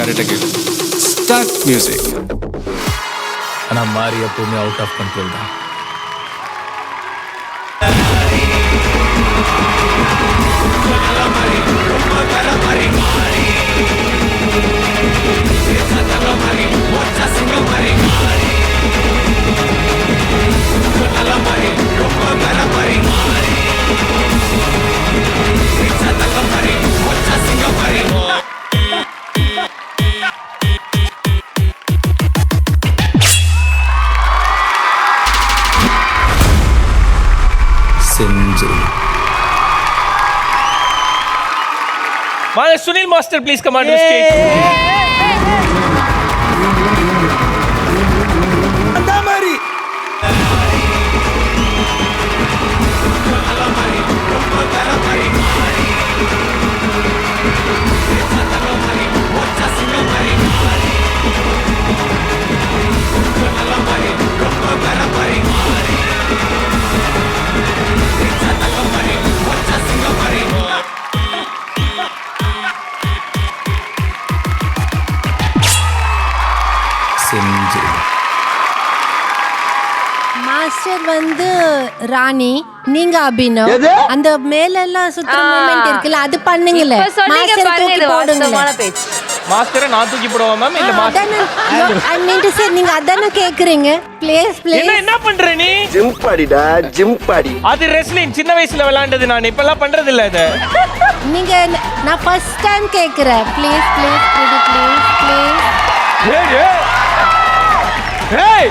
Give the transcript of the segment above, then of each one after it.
கரெக்டாக கேளு. Start music. ஆனால் மாறி எப்பவுமே அவுட் ஆஃப் கண்ட்ரோல் தான். Sunil Master, please come on to the stage. Andamari. Master வந்து ராணி, நீங்க அபினவ். அந்த மேலெல்லாம் சுத்துற மூமெண்ட் இருக்குல்ல, அது பண்ணுங்களே. மாஸ்டர் தூக்கி போடுங்க. மாஸ்டரை நான் தூக்கி போடுவா மேம்? இல்ல master I mean to say நீங்க அதானே கேக்குறீங்க. Please please. என்ன பண்ற நீ? ஜிம் பாடிடா, ஜிம் பாடி. அது ரெஸ்லிங் சின்ன வயசுல விளையாண்டது. நான் இப்பெல்லாம் பண்றது இல்ல அத. நீங்க நான் ஃபர்ஸ்ட் டைம் கேக்குறேன். Please please please please. Hey!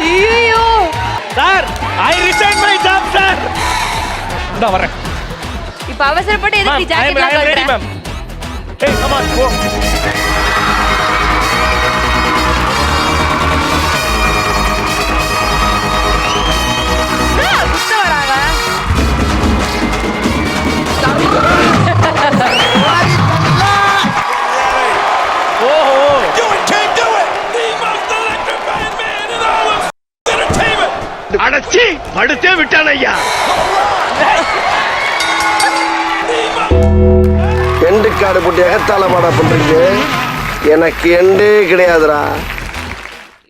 ஐயோ! Sir, I resigned my job, sir. நான் வரேன். இப்ப அவசரப்பட்டு எதுக்கு ஜாக்கெட்லாம் கழட்ற? I am ready, ma'am. Hey, come on, go. குத்த வராங்க. அடச்சி படுத்தே விட்டான் ஐயா. எண்டு காடு போட்டு எகத்தால மாடா பண்றீங்க. எனக்கு எண்டே கிடையாதுடா.